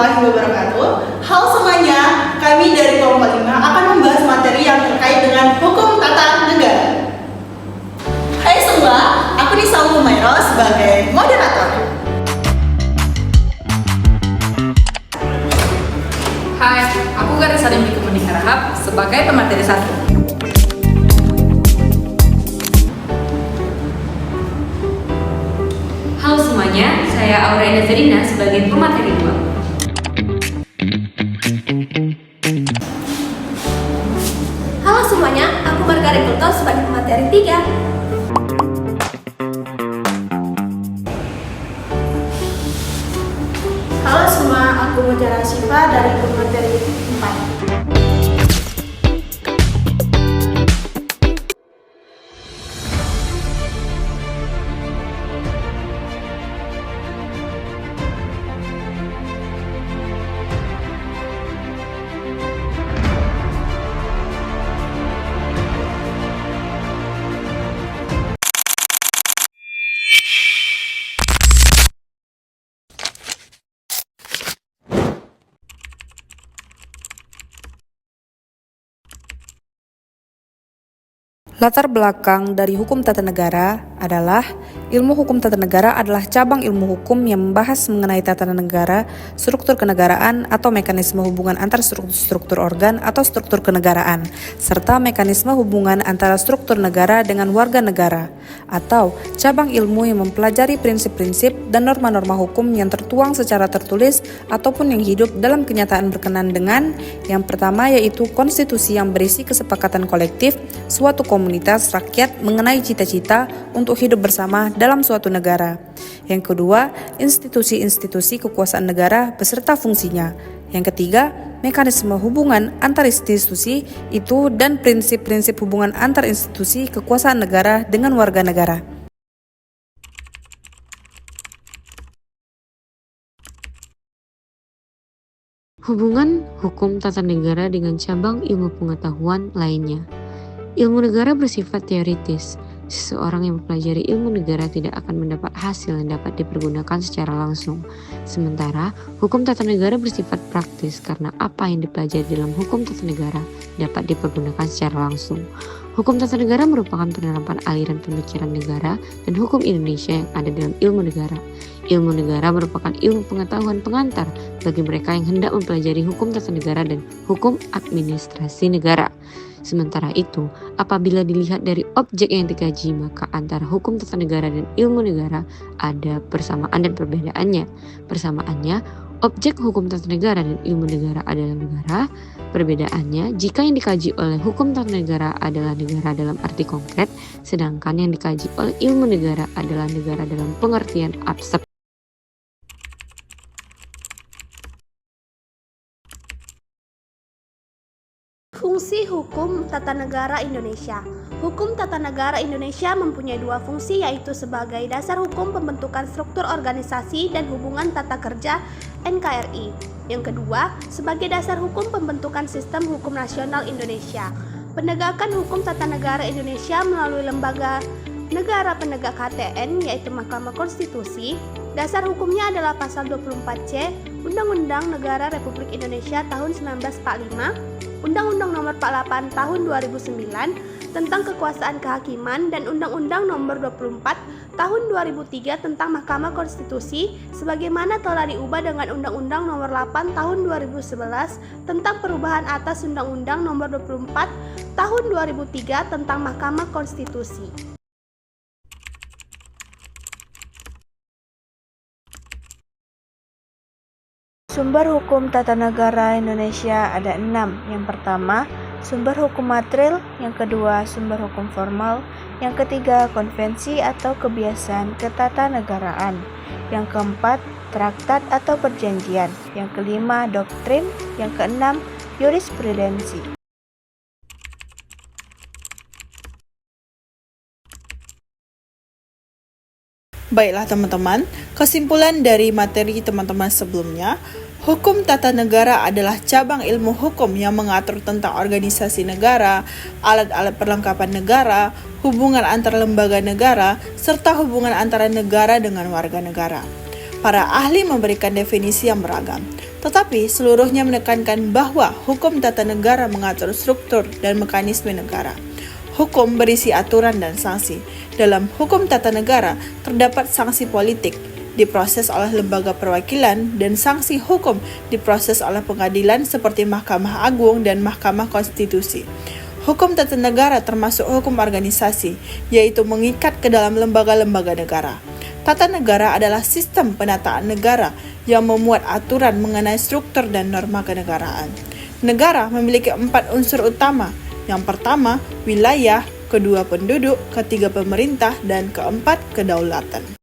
warahmatullahi wabarakatuh. Halo semuanya, kami dari kelompok 5 akan membahas materi yang terkait dengan hukum tata negara. Hai semua, aku Nisa Humairo sebagai moderator. Hai, aku Garis Salim Bikumening Harahap sebagai pemateri 1. Halo semuanya, saya Aurena Zarina sebagai pemateri 2. Halo semuanya, aku Margaret Kulto sebagai pemateri 3. Halo semua, aku Mujara Siva dari pemateri 4. Latar belakang dari hukum tata negara adalah ilmu hukum tata negara adalah cabang ilmu hukum yang membahas mengenai tata negara, struktur kenegaraan atau mekanisme hubungan antar struktur organ atau struktur kenegaraan, serta mekanisme hubungan antara struktur negara dengan warga negara, atau cabang ilmu yang mempelajari prinsip-prinsip dan norma-norma hukum yang tertuang secara tertulis ataupun yang hidup dalam kenyataan berkenan dengan yang pertama yaitu konstitusi yang berisi kesepakatan kolektif suatu komunitas rakyat mengenai cita-cita untuk hidup bersama dalam suatu negara. Yang kedua, institusi-institusi kekuasaan negara beserta fungsinya. Yang ketiga, mekanisme hubungan antar institusi itu dan prinsip-prinsip hubungan antar institusi kekuasaan negara dengan warga negara. Hubungan hukum tata negara dengan cabang ilmu pengetahuan lainnya. Ilmu negara bersifat teoritis. Seseorang yang mempelajari ilmu negara tidak akan mendapat hasil yang dapat dipergunakan secara langsung. Sementara, hukum tata negara bersifat praktis karena apa yang dipelajari dalam hukum tata negara dapat dipergunakan secara langsung. Hukum tata negara merupakan penerapan aliran pemikiran negara dan hukum Indonesia yang ada dalam ilmu negara. Ilmu negara merupakan ilmu pengetahuan pengantar bagi mereka yang hendak mempelajari hukum tata negara dan hukum administrasi negara. Sementara itu, apabila dilihat dari objek yang dikaji, maka antara hukum tata negara dan ilmu negara ada persamaan dan perbedaannya. Persamaannya, objek hukum tata negara dan ilmu negara adalah negara. Perbedaannya, jika yang dikaji oleh hukum tata negara adalah negara dalam arti konkret, sedangkan yang dikaji oleh ilmu negara adalah negara dalam pengertian abstrak. Fungsi hukum tata negara Indonesia. Hukum tata negara Indonesia mempunyai dua fungsi, yaitu sebagai dasar hukum pembentukan struktur organisasi dan hubungan tata kerja NKRI. Yang kedua, sebagai dasar hukum pembentukan sistem hukum nasional Indonesia. Penegakan hukum tata negara Indonesia melalui lembaga negara penegak HTN, yaitu Mahkamah Konstitusi. Dasar hukumnya adalah pasal 24C Undang-Undang Negara Republik Indonesia tahun 1945, Undang-Undang Nomor 48 Tahun 2009 tentang Kekuasaan Kehakiman, dan Undang-Undang Nomor 24 Tahun 2003 tentang Mahkamah Konstitusi, sebagaimana telah diubah dengan Undang-Undang Nomor 8 Tahun 2011 tentang perubahan atas Undang-Undang Nomor 24 Tahun 2003 tentang Mahkamah Konstitusi. Sumber hukum tata negara Indonesia ada 6. Yang pertama, sumber hukum material. Yang kedua, sumber hukum formal. Yang ketiga, konvensi atau kebiasaan ketatanegaraan. Yang keempat, traktat atau perjanjian. Yang kelima, doktrin. Yang keenam, jurisprudensi. Baiklah teman-teman, kesimpulan dari materi teman-teman sebelumnya, hukum tata negara adalah cabang ilmu hukum yang mengatur tentang organisasi negara, alat-alat perlengkapan negara, hubungan antar lembaga negara, serta hubungan antara negara dengan warga negara. Para ahli memberikan definisi yang beragam, tetapi seluruhnya menekankan bahwa hukum tata negara mengatur struktur dan mekanisme negara. Hukum berisi aturan dan sanksi. Dalam hukum tata negara terdapat sanksi politik, diproses oleh lembaga perwakilan, dan sanksi hukum diproses oleh pengadilan seperti Mahkamah Agung dan Mahkamah Konstitusi. Hukum tata negara termasuk hukum organisasi, yaitu mengikat ke dalam lembaga-lembaga negara. Tata negara adalah sistem penataan negara yang memuat aturan mengenai struktur dan norma kenegaraan. Negara memiliki 4 unsur utama. Yang pertama, wilayah, kedua penduduk, ketiga pemerintah, dan keempat kedaulatan.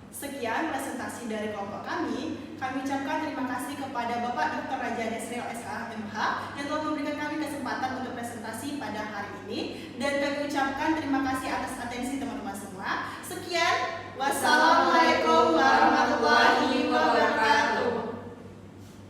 Sekian presentasi dari kelompok kami. Kami ucapkan terima kasih kepada Bapak Dr. Raja Desril SH MH yang telah memberikan kami kesempatan untuk presentasi pada hari ini. Dan kami ucapkan terima kasih atas atensi teman-teman semua. Sekian, wassalamualaikum.